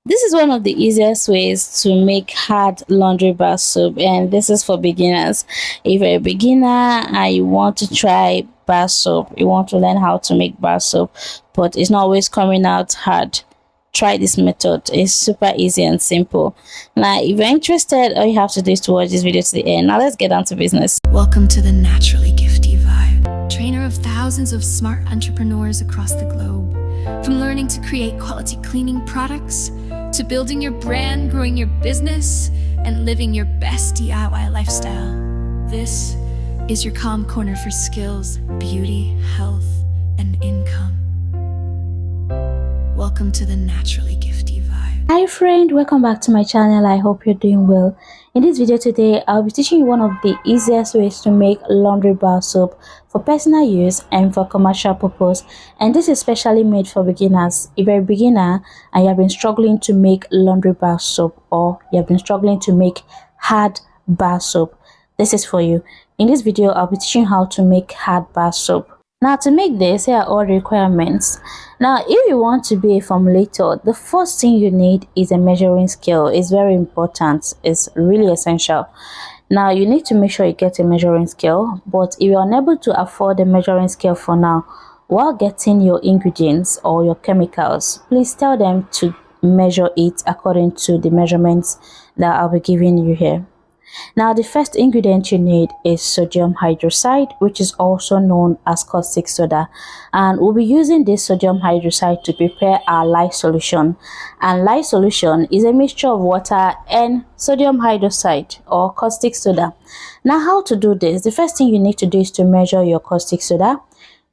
This is one of the easiest ways to make hard laundry bar soap, and this is for beginners. If you're a beginner and you want to try bar soap, you want to learn how to make bar soap, but it's not always coming out hard, try this method. It's super easy and simple. Now, if you're interested, all you have to do is to watch this video to the end. Now, let's get down to business. Welcome to the Naturally Gifty Vibe, trainer of thousands of smart entrepreneurs across the globe. From learning to create quality cleaning products, to building your brand, growing your business, and living your best DIY lifestyle. This is your calm corner for skills, beauty, health, and income. Welcome to the Naturally Gifty Vibe. Hi friend, welcome back to my channel. I hope you're doing well. In this video today, I'll be teaching you one of the easiest ways to make laundry bar soap for personal use and for commercial purpose. And this is specially made for beginners. If you're a beginner and you have been struggling to make laundry bar soap, or you have been struggling to make hard bar soap, this is for you. In this video, I'll be teaching you how to make hard bar soap. Now, to make this, here are all the requirements. Now, if you want to be a formulator, the first thing you need is a measuring scale. It's very important. It's really essential. Now, you need to make sure you get a measuring scale, but if you're unable to afford a measuring scale for now, while getting your ingredients or your chemicals, please tell them to measure it according to the measurements that I'll be giving you here. Now, the first ingredient you need is sodium hydroxide, which is also known as caustic soda, and we'll be using this sodium hydroxide to prepare our lye solution. And lye solution is a mixture of water and sodium hydroxide or caustic soda. Now, how to do this? The first thing you need to do is to measure your caustic soda,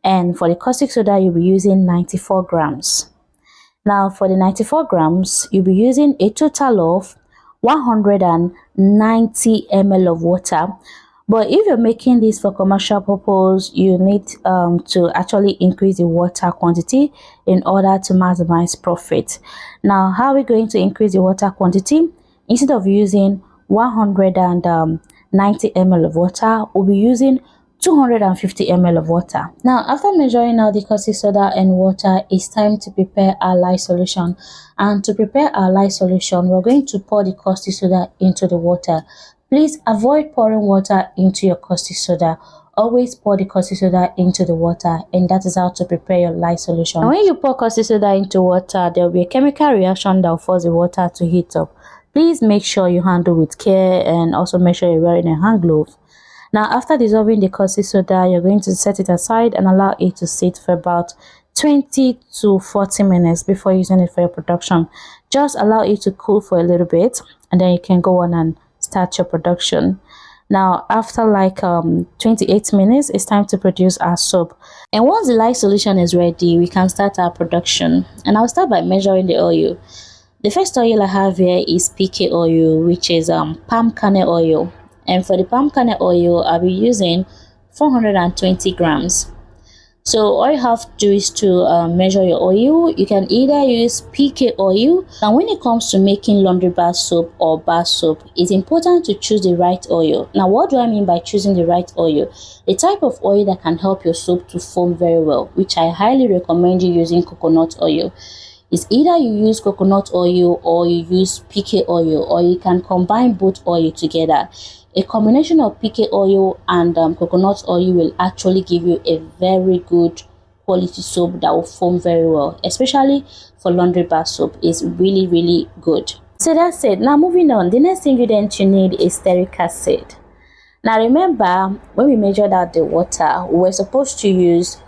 and for the caustic soda you'll be using 94 grams. Now, for the 94 grams you'll be using a total of 190 ml of water. But if you're making this for commercial purpose, you need to actually increase the water quantity in order to maximize profit. Now, how are we going to increase the water quantity? Instead of using 190 ml of water, we'll be using 250 ml of water. Now, after measuring out the caustic soda and water, it's time to prepare our lye solution. And to prepare our lye solution, we're going to pour the caustic soda into the water. Please avoid pouring water into your caustic soda. Always pour the caustic soda into the water, and that is how to prepare your lye solution. And when you pour caustic soda into water, there will be a chemical reaction that will force the water to heat up. Please make sure you handle with care, and also make sure you're wearing a hand glove. Now, after dissolving the caustic soda, you're going to set it aside and allow it to sit for about 20 to 40 minutes before using it for your production. Just allow it to cool for a little bit, and then you can go on and start your production. Now, after like 28 minutes, it's time to produce our soap. And once the lye solution is ready, we can start our production. And I'll start by measuring the oil. The first oil I have here is PK oil, which is palm kernel oil. And for the palm kernel oil, I'll be using 420 grams. So all you have to do is to measure your oil. You can either use PK oil. And when it comes to making laundry bar soap or bar soap, it's important to choose the right oil. Now, what do I mean by choosing the right oil? The type of oil that can help your soap to foam very well, which I highly recommend you using coconut oil. Is either you use coconut oil or you use PK oil, or you can combine both oil together. A combination of PK oil and coconut oil will actually give you a very good quality soap that will foam very well, especially for laundry bar soap. Is really good. So that's it. Now, moving on, the next ingredient you need is stearic acid. Now, remember when we measured out the water, we were supposed to use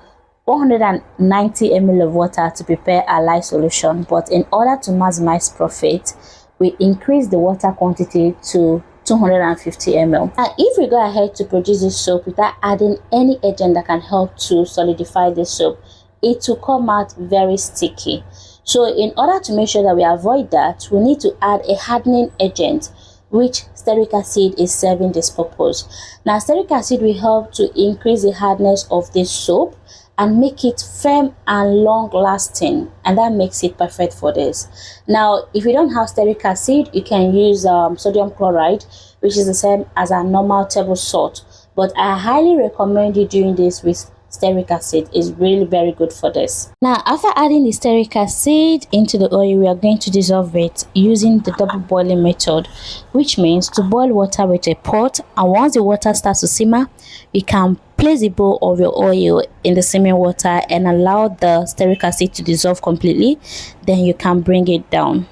190 ml of water to prepare our lye solution, but in order to maximize profit, we increased the water quantity to 250 ml. And if we go ahead to produce this soap without adding any agent that can help to solidify the soap, it will come out very sticky. So in order to make sure that we avoid that, we need to add a hardening agent, which stearic acid is serving this purpose. Now, stearic acid will help to increase the hardness of this soap and make it firm and long lasting, and that makes it perfect for this. Now, if you don't have stearic acid, you can use sodium chloride, which is the same as a normal table salt, but I highly recommend you doing this with stearic acid is really very good for this. Now, after adding the stearic acid into the oil, we are going to dissolve it using the double boiling method, which means to boil water with a pot, and once the water starts to simmer, you can place a bowl of your oil in the simmering water and allow the stearic acid to dissolve completely. Then you can bring it down.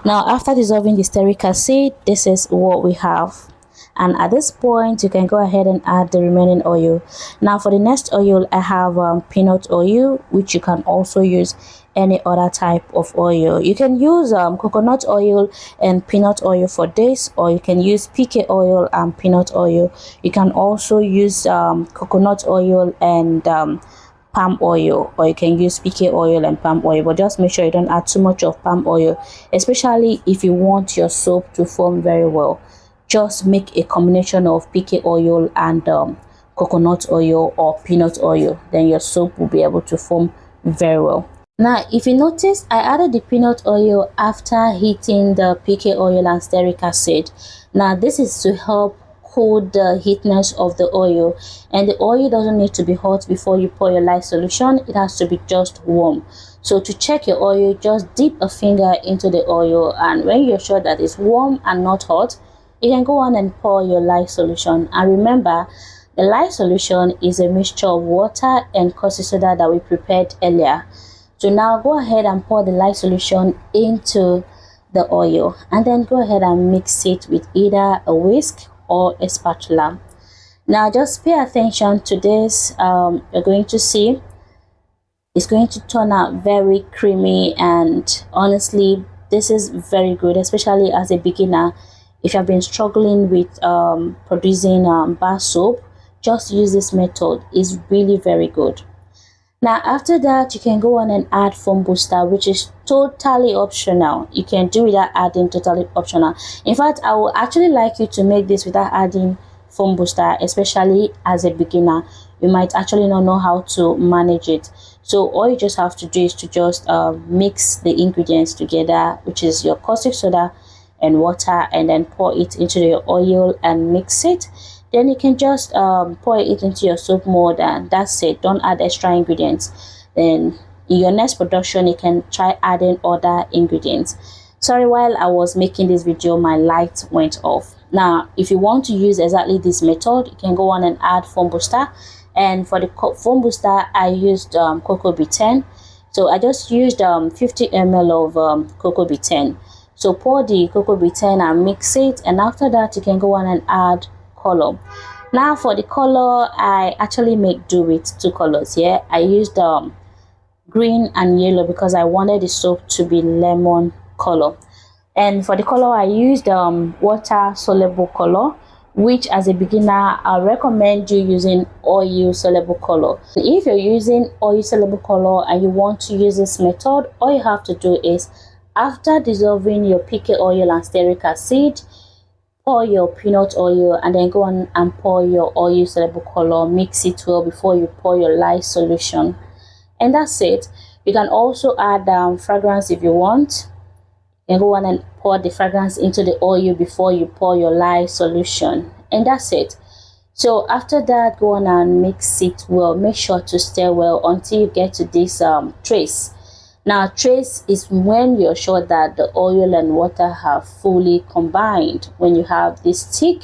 Now, after dissolving the stearic acid, this is what we have. And at this point, you can go ahead and add the remaining oil. Now for the next oil, I have peanut oil, which you can also use any other type of oil. You can use coconut oil and peanut oil for this, or you can use PK oil and peanut oil. You can also use coconut oil and palm oil, or you can use PK oil and palm oil, but just make sure you don't add too much of palm oil, especially if you want your soap to form very well. Just make a combination of PK oil and coconut oil or peanut oil, then your soap will be able to form very well. Now, if you notice, I added the peanut oil after heating the PK oil and stearic acid. Now, this is to help cool the heatness of the oil, and the oil doesn't need to be hot before you pour your lye solution. It has to be just warm. So to check your oil, just dip a finger into the oil, and when you're sure that it's warm and not hot, you can go on and pour your lye solution. And remember, the lye solution is a mixture of water and caustic soda that we prepared earlier. So now go ahead and pour the lye solution into the oil, and then go ahead and mix it with either a whisk or a spatula. Now just pay attention to this. You're going to see it's going to turn out very creamy, and honestly, this is very good, especially as a beginner. If you've been struggling with producing bar soap, just use this method. It's really very good. Now after that, you can go on and add foam booster, which is totally optional. You can do without adding, totally optional. In fact, I would actually like you to make this without adding foam booster, especially as a beginner. You might actually not know how to manage it. So all you just have to do is to just mix the ingredients together, which is your caustic soda and water, and then pour it into your oil and mix it. Then you can just pour it into your soap mold, and that's it. Don't add extra ingredients. Then in your next production, you can try adding other ingredients. Sorry, while I was making this video, my light went off. Now if you want to use exactly this method, you can go on and add foam booster. And for the foam booster, I used cocoa betaine. So I just used 50 ml of cocoa betaine. So pour the cocoa betaine and mix it, and after that you can go on and add color. Now for the color, I actually make do with two colors here. I used green and yellow because I wanted the soap to be lemon color. And for the color, I used water soluble color, which as a beginner I recommend you using oil soluble color. If you're using oil soluble color and you want to use this method, all you have to do is, after dissolving your PK oil and stearic acid, pour your peanut oil, and then go on and pour your oil soluble color. Mix it well before you pour your lye solution, and that's it. You can also add fragrance if you want. You can go on and pour the fragrance into the oil before you pour your lye solution, and that's it. So after that, go on and mix it well. Make sure to stir well until you get to this trace. Now trace is when you're sure that the oil and water have fully combined. When you have this thick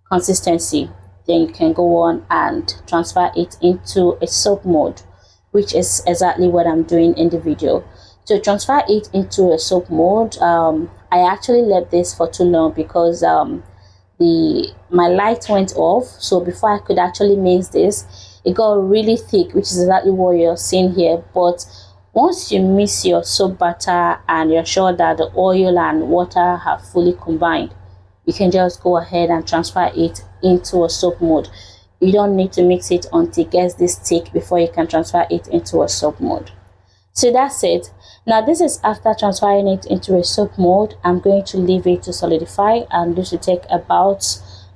consistency, then you can go on and transfer it into a soap mold, which is exactly what I'm doing in the video. To transfer it into a soap mold, I actually left this for too long because my light went off. So before I could actually mix this, it got really thick, which is exactly what you're seeing here. But once you mix your soap batter and you're sure that the oil and water have fully combined, you can just go ahead and transfer it into a soap mold. You don't need to mix it until it gets this thick before you can transfer it into a soap mold. So that's it. Now this is after transferring it into a soap mold. I'm going to leave it to solidify, and this will take about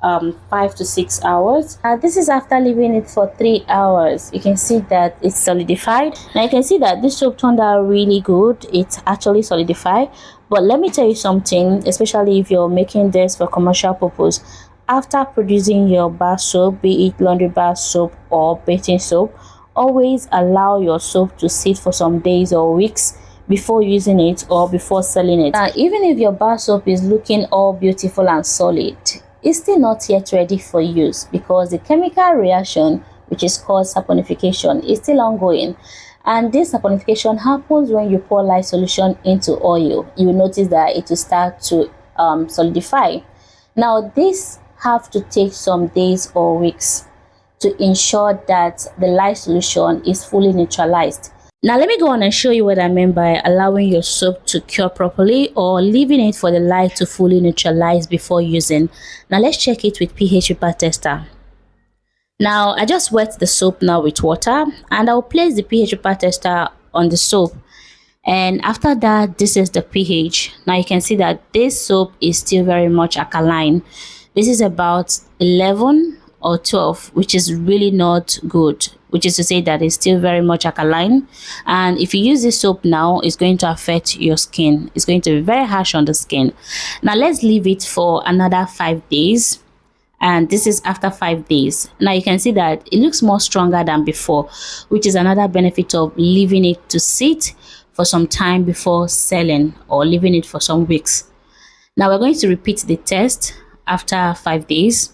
5 to 6 hours. This is after leaving it for 3 hours. You can see that it's solidified. Now you can see that this soap turned out really good. It's actually solidified. But let me tell you something, especially if you're making this for commercial purpose, after producing your bar soap, be it laundry bar soap or bathing soap, always allow your soap to sit for some days or weeks before using it or before selling it. Now, even if your bar soap is looking all beautiful and solid, it's still not yet ready for use because the chemical reaction, which is called saponification, is still ongoing. And this saponification happens when you pour light solution into oil. You will notice that it will start to solidify. Now, this have to take some days or weeks to ensure that the light solution is fully neutralized. Now let me go on and show you what I mean by allowing your soap to cure properly or leaving it for the light to fully neutralize before using. Now let's check it with pH paper tester. Now I just wet the soap now with water and I'll place the pH paper tester on the soap. And after that, this is the pH. Now you can see that this soap is still very much alkaline. This is about 11 or 12, which is really not good, which is to say that it's still very much alkaline. And if you use this soap now, it's going to affect your skin. It's going to be very harsh on the skin. Now let's leave it for another 5 days. And this is after 5 days. Now you can see that it looks more stronger than before, which is another benefit of leaving it to sit for some time before selling or leaving it for some weeks. Now we're going to repeat the test after 5 days.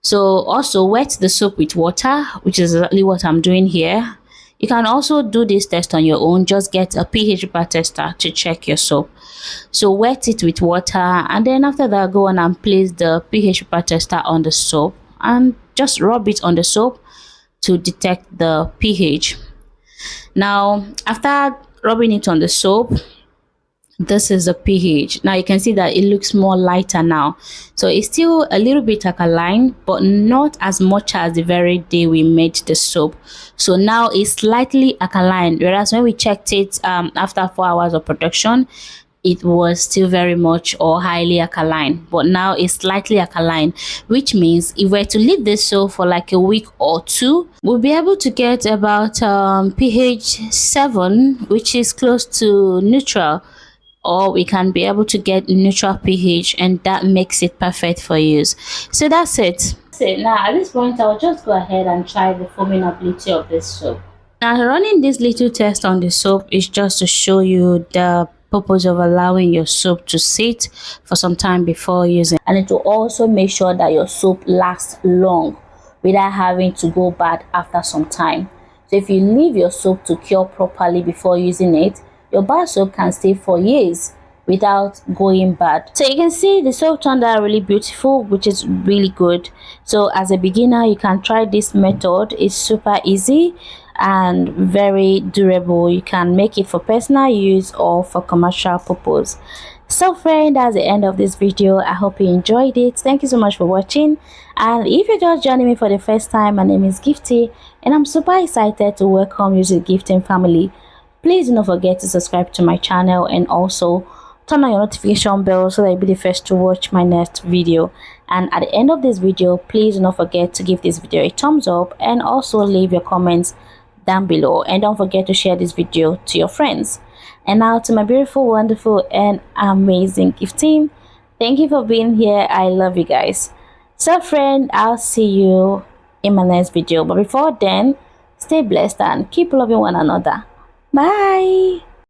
So also wet the soap with water, which is exactly what I'm doing here. You can also do this test on your own. Just get a pH paper tester to check your soap. So wet it with water and then after that go on and place the pH paper tester on the soap and just rub it on the soap to detect the pH. Now after rubbing it on the soap, this is the pH. Now you can see that it looks more lighter now, so it's still a little bit alkaline but not as much as the very day we made the soap. So now it's slightly alkaline, whereas when we checked it after 4 hours of production, it was still very much or highly alkaline, but now it's slightly alkaline, which means if we're to leave this soap for like a week or two, we'll be able to get about pH 7, which is close to neutral, or we can be able to get neutral pH, and that makes it perfect for use. So that's it. Now at this point I'll just go ahead and try the foaming ability of this soap. Now running this little test on the soap is just to show you the purpose of allowing your soap to sit for some time before using, and it will also make sure that your soap lasts long without having to go bad after some time. So if you leave your soap to cure properly before using it, your bar soap can stay for years without going bad. So you can see the soap turned out really beautiful, which is really good. So as a beginner, you can try this method. It's super easy and very durable. You can make it for personal use or for commercial purpose. So friend, that's the end of this video. I hope you enjoyed it. Thank you so much for watching, and if you're just joining me for the first time, my name is Gifty and I'm super excited to welcome you to the Gifting family. Please do not forget to subscribe to my channel and also turn on your notification bell so that you'll be the first to watch my next video. And at the end of this video, please do not forget to give this video a thumbs up and also leave your comments down below, and don't forget to share this video to your friends. And now to my beautiful, wonderful and amazing gift team, thank you for being here. I love you guys. So friend, I'll see you in my next video, but before then, stay blessed and keep loving one another. Bye.